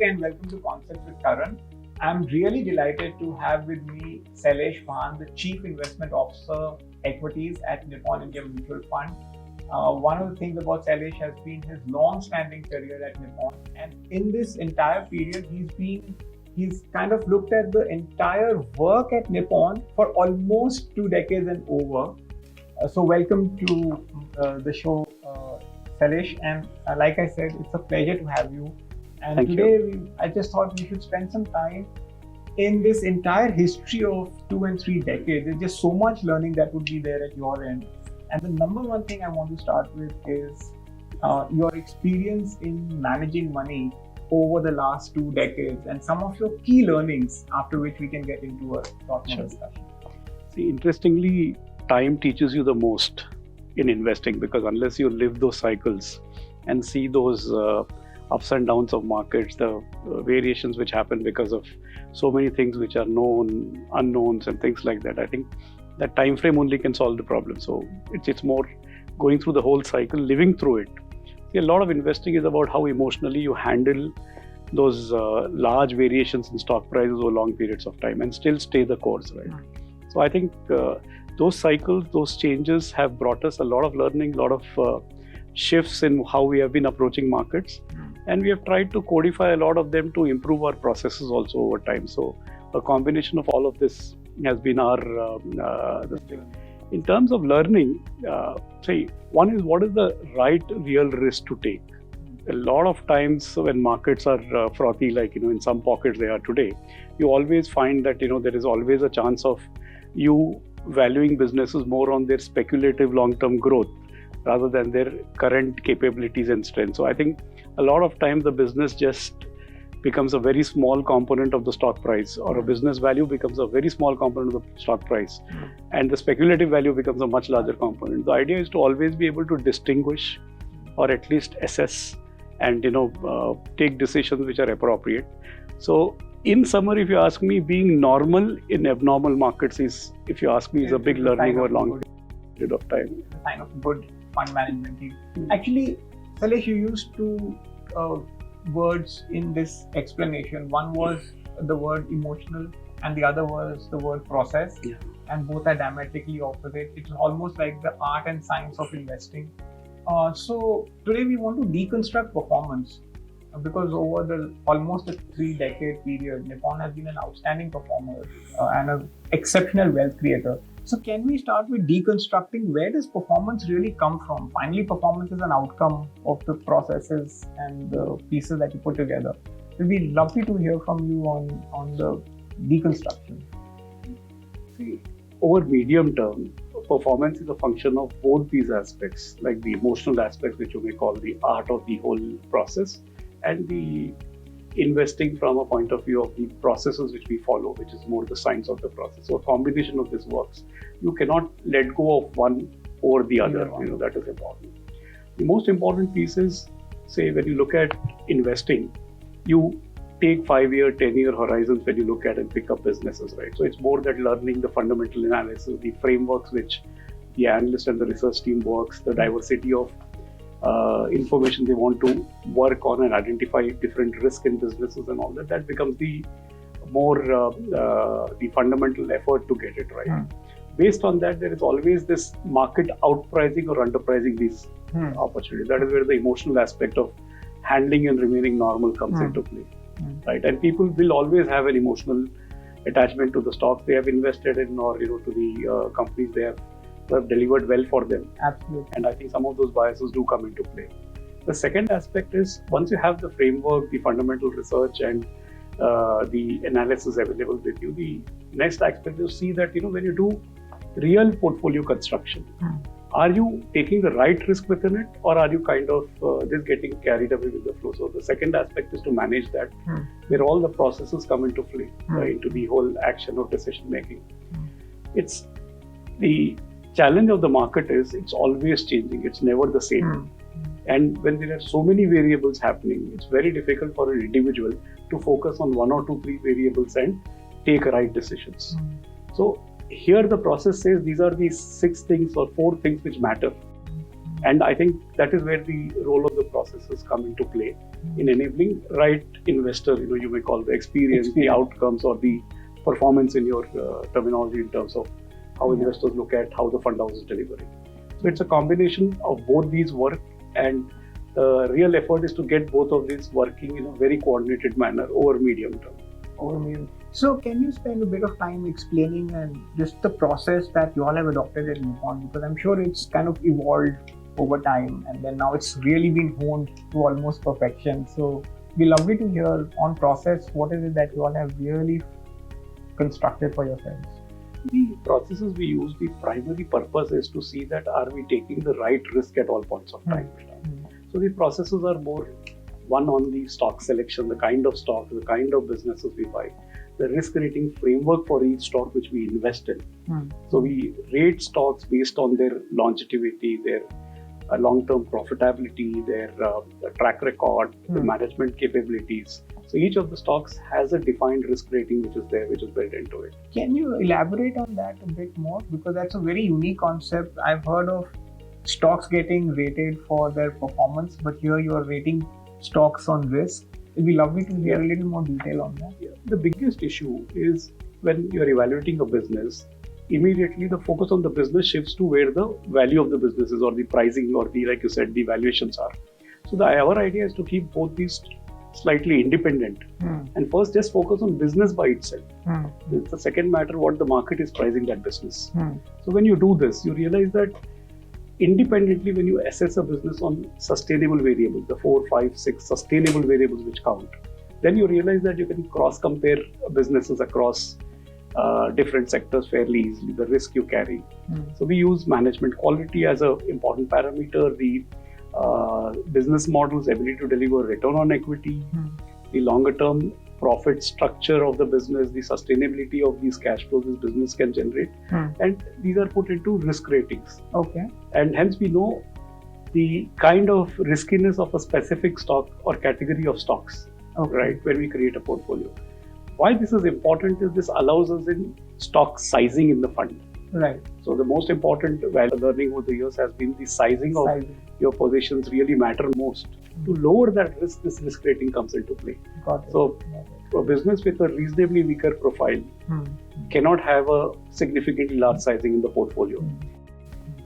and welcome to Concepts with Karan. I'm really delighted to have with me Sailesh Bhan, the Chief Investment Officer Equities at Nippon India Mutual Fund. One of the things about Sailesh has been his long-standing career at Nippon, and in this entire period, he's kind of looked at the entire work at Nippon for almost 2 decades and over. So welcome to the show, Sailesh. And like I said, it's a pleasure to have you. And Thank today, I just thought we should spend some time in this entire history of 2 and 3 decades. There's just so much learning that would be there at your end. And the number one thing I want to start with is your experience in managing money over the last 2 decades and some of your key learnings, after which we can get into a lot more discussion. See, interestingly, time teaches you the most in investing, because unless you live those cycles and see those ups and downs of markets, the variations which happen because of so many things which are known, unknowns and things like that, I think that time frame only can solve the problem. So it's more going through the whole cycle, living through it. See, a lot of investing is about how emotionally you handle those large variations in stock prices over long periods of time and still stay the course, right? So I think those cycles, those changes have brought us a lot of learning, a lot of shifts in how we have been approaching markets. And we have tried to codify a lot of them to improve our processes also over time. So a combination of all of this has been our in terms of learning. One is, what is the right real risk to take? A lot of times when markets are frothy, like in some pockets they are today, you always find that there is always a chance of you valuing businesses more on their speculative long-term growth rather than their current capabilities and strengths. So I think a lot of times the business just becomes a very small component of the stock price, or a business value becomes a very small component of the stock price, and the speculative value becomes a much larger component. The idea is to always be able to distinguish, or at least assess, and take decisions which are appropriate. So in summary, if you ask me, being normal in abnormal markets is a big learning over a long period of time. It's a sign of good fund management team. Actually, Sailesh, you used two words in this explanation. One was the word emotional and the other was the word process. Yeah. And both are diametrically opposite. It's almost like the art and science of investing. So today we want to deconstruct performance, because over the almost a 3-decade period, Nippon has been an outstanding performer and an exceptional wealth creator. So can we start with deconstructing where does performance really come from? Finally, performance is an outcome of the processes and the pieces that you put together. We'd be lovely to hear from you on the deconstruction. See, over medium term, performance is a function of both these aspects, like the emotional aspects, which you may call the art of the whole process, and the investing from a point of view of the processes which we follow, which is more the science of the process. So a combination of this works. You cannot let go of one or the other. That is important. The most important piece is, say, when you look at investing, you take 5-year, 10-year horizons when you look at and pick up businesses, right? So it's more that learning the fundamental analysis, the frameworks which the analyst and the research team works, the diversity of information they want to work on and identify different risks in businesses and all that. That becomes the more the fundamental effort to get it right. Based on that, there is always this market outpricing or underpricing these opportunities. That is where the emotional aspect of handling and remaining normal comes into play, right? And people will always have an emotional attachment to the stocks they have invested in, or to the companies they have delivered well for them. Absolutely. And I think some of those biases do come into play. The second aspect is, once you have the framework, the fundamental research and the analysis available with you, the next aspect is to see that when you do real portfolio construction, are you taking the right risk within it, or are you kind of just getting carried away with the flow? So the second aspect is to manage that, where all the processes come into play, into the whole action of decision making. It's the challenge of the market is it's always changing. It's never the same. And when there are so many variables happening, it's very difficult for an individual to focus on 1 or 2, 3 variables and take right decisions. So here the process says these are the 6 things or 4 things which matter. And I think that is where the role of the processes come into play in enabling right investor, you may call the experience, the outcomes, or the performance in your terminology in terms of how investors look at how the fund house is delivering. So it's a combination of both these work, and the real effort is to get both of these working in a very coordinated manner over medium term. So can you spend a bit of time explaining and just the process that you all have adopted at Nippon? Because I'm sure it's kind of evolved over time, and then now it's really been honed to almost perfection. So it'd be lovely to hear on process, what is it that you all have really constructed for yourselves? The processes we use, the primary purpose is to see that are we taking the right risk at all points of time. So the processes are more one on the stock selection, the kind of stock, the kind of businesses we buy, the risk rating framework for each stock which we invest in. So we rate stocks based on their longevity, their long-term profitability, their track record, the management capabilities. So each of the stocks has a defined risk rating which is there, which is built into it. Can you elaborate on that a bit more? Because that's a very unique concept. I've heard of stocks getting rated for their performance, but here you are rating stocks on risk. It'd be lovely to hear a little more detail on that. The biggest issue is when you're evaluating a business, immediately the focus on the business shifts to where the value of the business is, or the pricing, or the, like you said, the valuations are. So our idea is to keep both these slightly independent and first just focus on business by itself. It's the second matter what the market is pricing that business. So when you do this, you realize that independently, when you assess a business on sustainable variables, the 4, 5, 6 sustainable variables which count, then you realize that you can cross-compare businesses across different sectors fairly easily, the risk you carry. So we use management quality as an important parameter, the business model's ability to deliver return on equity, the longer-term profit structure of the business, the sustainability of these cash flows this business can generate, and these are put into risk ratings. And hence we know the kind of riskiness of a specific stock or category of stocks, right, when we create a portfolio. Why this is important is this allows us in stock sizing in the fund. Right. So the most important value learning over the years has been the sizing of your positions really matter most. To lower that risk, this risk rating comes into play. So a business with a reasonably weaker profile cannot have a significantly large sizing in the portfolio.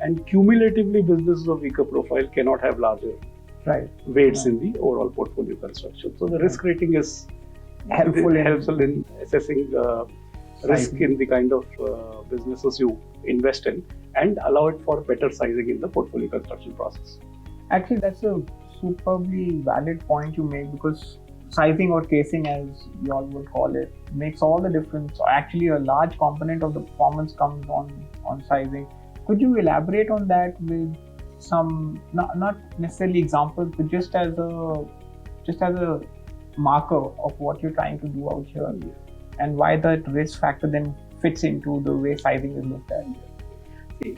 And cumulatively, businesses of weaker profile cannot have larger weights in the overall portfolio construction. So the risk rating is helpful in assessing risk in the kind of businesses you invest in and allow it for better sizing in the portfolio construction process. Actually, that's a superbly valid point you make, because sizing or casing, as you all would call it, makes all the difference. So actually, a large component of the performance comes on sizing. Could you elaborate on that with some, not necessarily examples, but just as a marker of what you're trying to do out here, and why that risk factor then fits into the way sizing is looked at?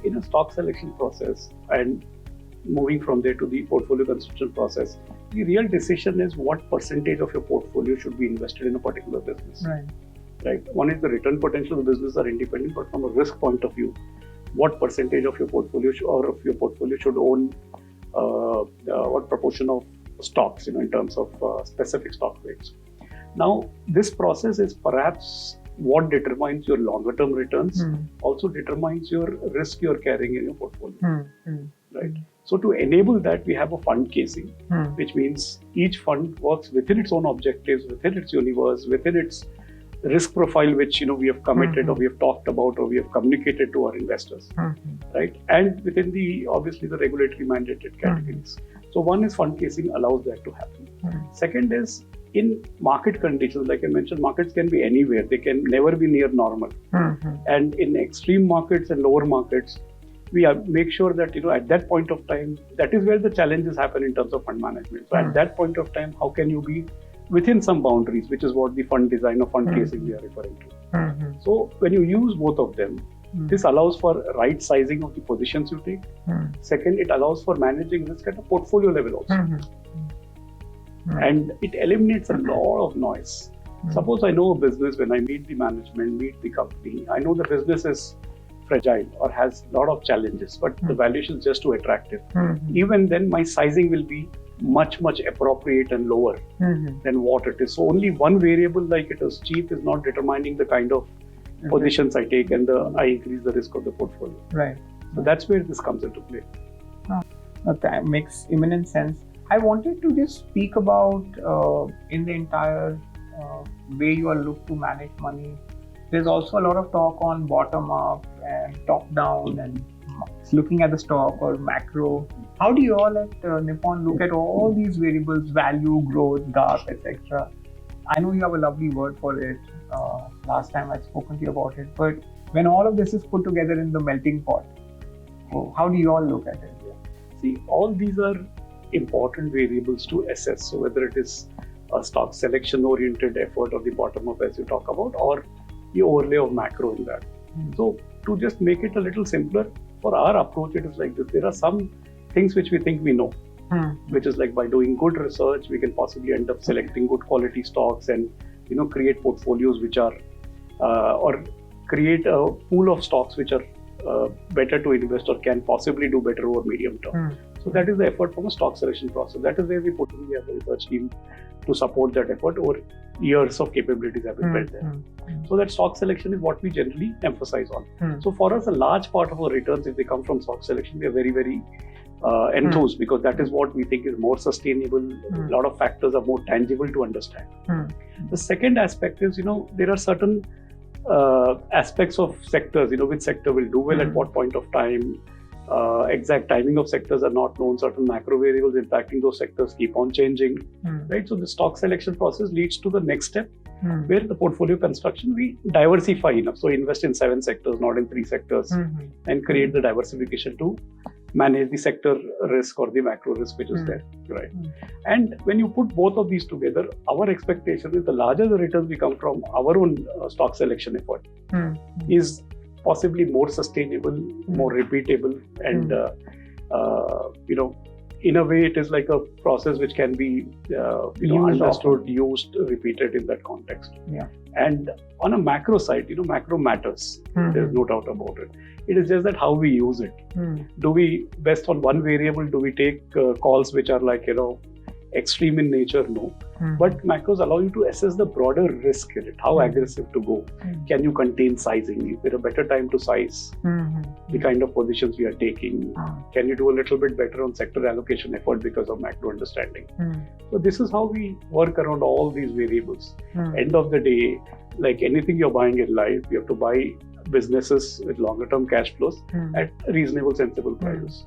In a stock selection process and moving from there to the portfolio construction process, the real decision is what percentage of your portfolio should be invested in a particular business. Right. One is the return potential of the business are independent, but from a risk point of view, what percentage of your portfolio should own what proportion of stocks, in terms of specific stock weights. Now, this process is perhaps what determines your longer-term returns, also determines your risk you're carrying in your portfolio. Right. So to enable that, we have a fund casing, which means each fund works within its own objectives, within its universe, within its risk profile, which we have committed or we have talked about or we have communicated to our investors, right? And within obviously the regulatory mandated categories. So one is fund casing allows that to happen. Second is in market conditions, like I mentioned, markets can be anywhere. They can never be near normal. And in extreme markets and lower markets, we make sure that at that point of time, that is where the challenges happen in terms of fund management. So at that point of time, how can you be within some boundaries, which is what the fund design or fund casing we are referring to. So when you use both of them, this allows for right sizing of the positions you take. Second, it allows for managing risk at a portfolio level also. And it eliminates a lot of noise. Suppose I know a business, when I meet the management, meet the company, I know the business is fragile or has a lot of challenges, but the valuation is just too attractive. Even then, my sizing will be much appropriate and lower than what it is. So only one variable, like it is cheap, is not determining the kind of positions I take, and I increase the risk of the portfolio. Right. So that's where this comes into play. That makes immense sense. I wanted to just speak about in the entire way you are looked to manage money. There's also a lot of talk on bottom up and top down and looking at the stock or macro. How do you all at Nippon look at all these variables, value, growth, GAP, etc.? I know you have a lovely word for it. Last time I'd spoken to you about it. But when all of this is put together in the melting pot, how do you all look at it? See, all these are important variables to assess. So whether it is a stock selection oriented effort or the bottom up as you talk about, or the overlay of macro in that. So to just make it a little simpler, for our approach, it is like this. There are some things which we think we know, which is like by doing good research, we can possibly end up selecting good quality stocks and create portfolios which are or create a pool of stocks which are better to invest or can possibly do better over medium term. So that is the effort from a stock selection process. That is where we put in the research team to support that effort. Over years of capabilities have been built there. So that stock selection is what we generally emphasize on. So for us, a large part of our returns, if they come from stock selection, we are very enthused, because that is what we think is more sustainable. A lot of factors are more tangible to understand. The second aspect is, there are certain aspects of sectors, which sector will do well at what point of time. Exact timing of sectors are not known. Certain macro variables impacting those sectors keep on changing, right? So the stock selection process leads to the next step, where the portfolio construction, we diversify enough. So invest in 7 sectors, not in 3 sectors, and create the diversification to manage the sector risk or the macro risk which is there, right? And when you put both of these together, our expectation is the larger the returns we come from our own stock selection effort is possibly more sustainable, more repeatable, and in a way, it is like a process which can be understood, used, repeated in that context. Yeah. And on a macro side, macro matters. There's no doubt about it. It is just that how we use it. Do we best on one variable? Do we take calls which are like extreme in nature? No. But macros allow you to assess the broader risk in it. How aggressive to go? Can you contain sizing? Is there a better time to size the kind of positions we are taking? Can you do a little bit better on sector allocation effort because of macro understanding? So this is how we work around all these variables. End of the day, like anything you're buying in life, you have to buy businesses with longer term cash flows at reasonable, sensible prices.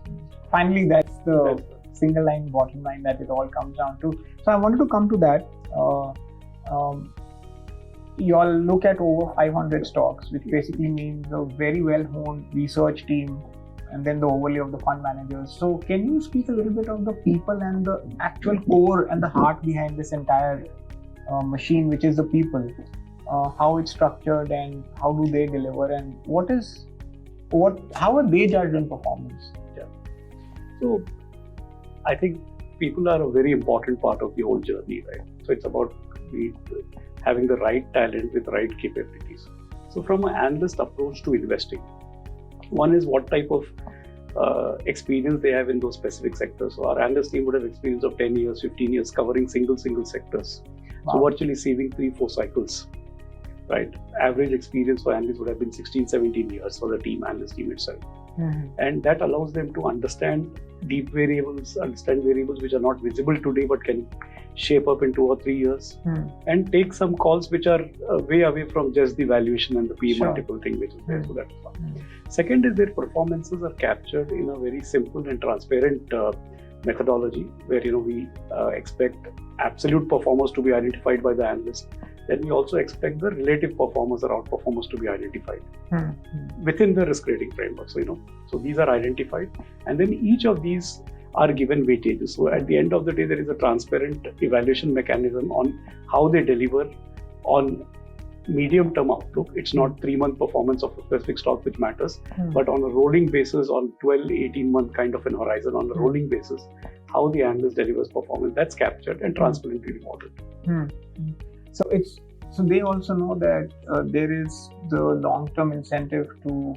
Finally, that's the single line, bottom line that it all comes down to. So I wanted to come to that. You all look at over 500 stocks, which basically means a very well-honed research team, and then the overlay of the fund managers. So can you speak a little bit of the people and the actual core and the heart behind this entire machine, which is the people? How it's structured and how do they deliver, and how are they judged in performance? Yeah. So I think people are a very important part of the whole journey, right? So it's about having the right talent with right capabilities. So from an analyst approach to investing, one is what type of experience they have in those specific sectors. So our analyst team would have experience of 10 years, 15 years covering single sectors. Wow. So virtually saving 3-4 cycles, right? Average experience for analysts would have been 16-17 years for the analyst team itself. And that allows them to understand deep variables, understand variables which are not visible today but can shape up in 2 or 3 years, and take some calls which are way away from just the valuation and the P multiple thing which is there. So that's one. Second is their performances are captured in a very simple and transparent methodology where we expect absolute performers to be identified by the analyst. Then we also expect the relative performers or outperformers to be identified within the risk rating framework. So these are identified, and then each of these are given weightages. So at the end of the day, there is a transparent evaluation mechanism on how they deliver on medium-term outlook. It's not 3-month performance of a specific stock which matters, but on a rolling basis, on 12, 18-month kind of an horizon, on a rolling basis, how the analyst delivers performance, that's captured and transparently reported. So they also know that there is the long-term incentive to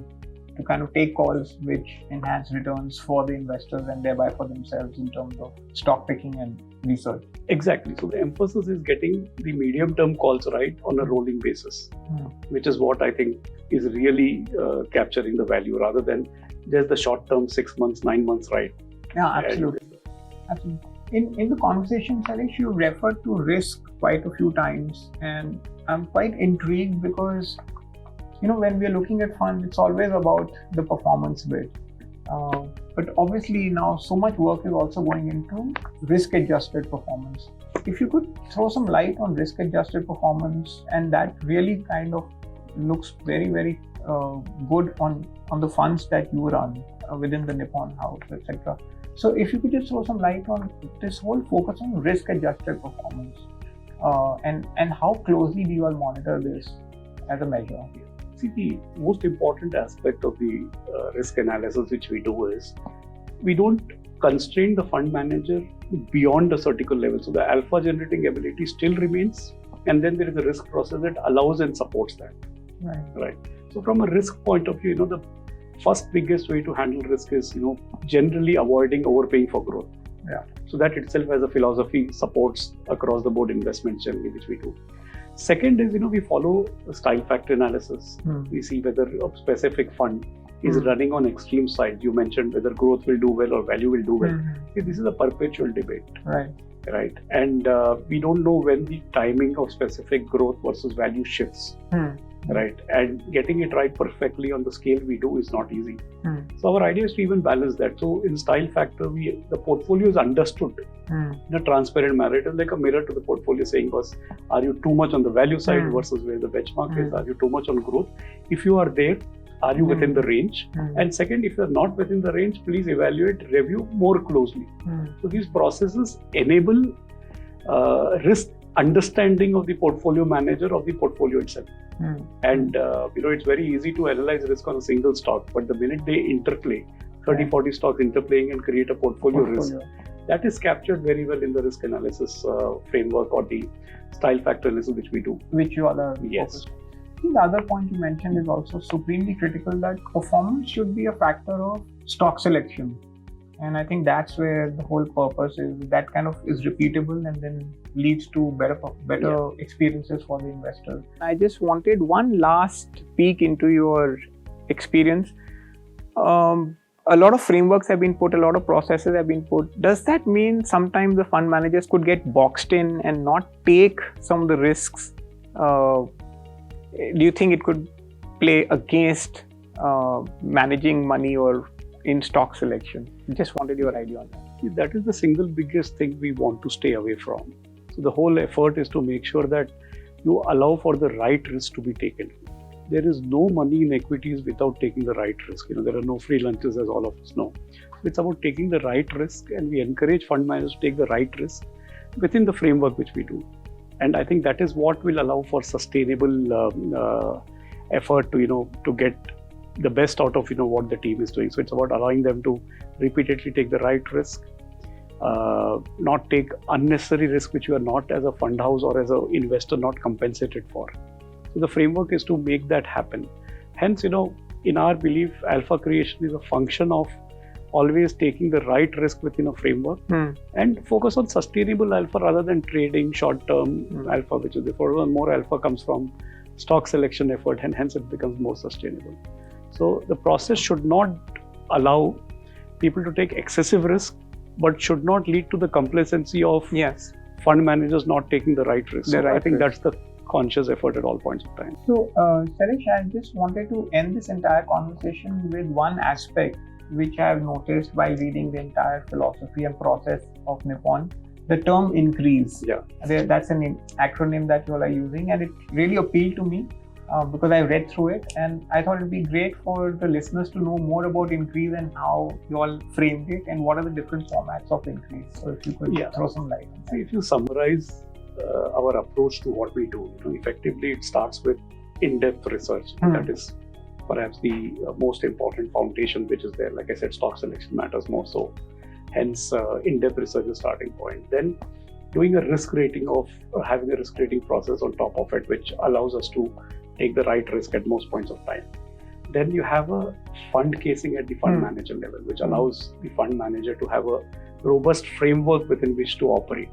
to kind of take calls which enhance returns for the investors and thereby for themselves in terms of stock picking and research. Exactly. So the emphasis is getting the medium-term calls right on a rolling basis, which is what I think is really capturing the value rather than just the short-term 6 months, 9 months, right? Yeah, absolutely. Absolutely. In the conversation, Sailesh, you referred to risk quite a few times, and I'm quite intrigued because, when we're looking at funds, it's always about the performance bit. But obviously now so much work is also going into risk-adjusted performance. If you could throw some light on risk-adjusted performance, and that really kind of looks very, very good on the funds that you run within the Nippon house, etc. So if you could just throw some light on this whole focus on risk-adjusted performance, and how closely do you all monitor this as a measure? See, the most important aspect of the risk analysis which we do is we don't constrain the fund manager beyond a certain level. So the alpha generating ability still remains, and then there is a risk process that allows and supports that. Right. So from a risk point of view, the first biggest way to handle risk is, generally avoiding overpaying for growth. Yeah. So that itself as a philosophy supports across the board investments generally, which we do. Second is, we follow a style factor analysis. We see whether a specific fund is running on extreme sides. You mentioned whether growth will do well or value will do well. See, this is a perpetual debate. Right. And we don't know when the timing of specific growth versus value shifts. Right. And getting it right perfectly on the scale we do is not easy. So our idea is to even balance that. So in style factor, the portfolio is understood in a transparent manner. It is like a mirror to the portfolio saying, are you too much on the value side versus where the benchmark is? Are you too much on growth? If you are there, are you within the range? And second, if you are not within the range, please evaluate, review more closely. So these processes enable risk understanding of the portfolio manager of the portfolio itself. And it's very easy to analyze risk on a single stock, but the minute they interplay, 30-40 stocks interplaying and create a portfolio risk, that is captured very well in the risk analysis framework or the style factor analysis which we do. Which you all are Yes. I think the other point you mentioned is also supremely critical, that performance should be a factor of stock selection. And I think that's where the whole purpose is. That kind of is repeatable and then leads to better experiences for the investors. I just wanted one last peek into your experience. A lot of frameworks have been put, a lot of processes have been put. Does that mean sometimes the fund managers could get boxed in and not take some of the risks? Do you think it could play against managing money or in stock selection? Just wanted your idea on that. That is the single biggest thing we want to stay away from. So the whole effort is to make sure that you allow for the right risk to be taken. There is no money in equities without taking the right risk. There are no free lunches, as all of us know. It's about taking the right risk, and we encourage fund managers to take the right risk within the framework which we do. And I think that is what will allow for sustainable effort to get the best out of what the team is doing. So it's about allowing them to repeatedly take the right risk, not take unnecessary risk which you are not, as a fund house or as an investor, not compensated for. So the framework is to make that happen. Hence, in our belief, alpha creation is a function of always taking the right risk within a framework and focus on sustainable alpha rather than trading short-term alpha, which is therefore more alpha comes from stock selection effort, and hence it becomes more sustainable. So the process should not allow people to take excessive risk, but should not lead to the complacency of fund managers not taking the right risk. I think that's the conscious effort at all points of time. So, Sailesh, I just wanted to end this entire conversation with one aspect which I have noticed while reading the entire philosophy and process of Nippon. The term increase. That's an acronym that you all are using, and it really appealed to me because I read through it, and I thought it'd be great for the listeners to know more about increase and how you all framed it and what are the different formats of increase. So if you could throw some light on that. See, if you summarize our approach to what we do, effectively it starts with in-depth research. That is perhaps the most important foundation which is there. Like I said, stock selection matters more so. Hence, in-depth research is the starting point. Then doing a risk rating having a risk rating process on top of it, which allows us to take the right risk at most points of time. Then you have a fund casing at the fund manager level, which allows the fund manager to have a robust framework within which to operate,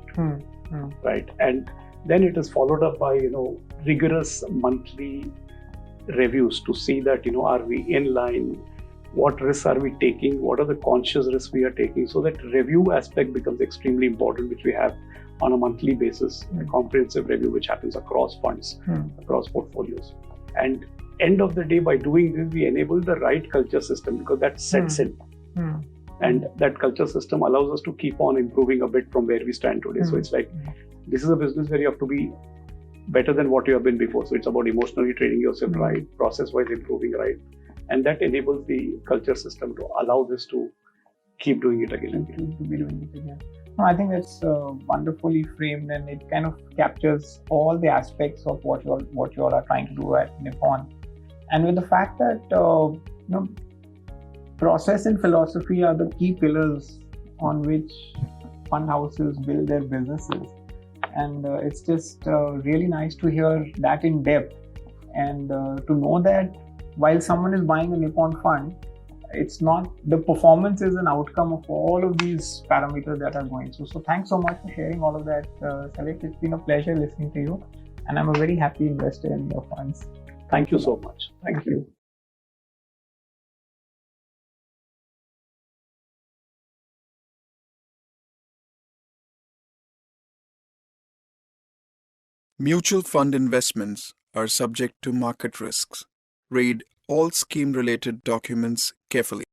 right? And then it is followed up by rigorous monthly reviews to see that are we in line, what risks are we taking, what are the conscious risks we are taking. So that review aspect becomes extremely important, which we have on a monthly basis, a comprehensive review which happens across funds, across portfolios. And end of the day, by doing this, we enable the right culture system, because that sets in. And that culture system allows us to keep on improving a bit from where we stand today. So it's like, this is a business where you have to be better than what you have been before. So it's about emotionally training yourself right, process-wise improving right. And that enables the culture system to allow this to keep doing it again and again. To be doing it again. No, I think that's wonderfully framed, and it kind of captures all the aspects of what you all are trying to do at Nippon. And with the fact that process and philosophy are the key pillars on which fund houses build their businesses. And it's just really nice to hear that in depth, and to know that while someone is buying a Nippon fund, it's not, the performance is an outcome of all of these parameters that are going through. So thanks so much for sharing all of that, Sailesh. It's been a pleasure listening to you, and I'm a very happy investor in your funds. Thank you so much. Thank you. Mutual fund investments are subject to market risks. Read all scheme-related documents carefully.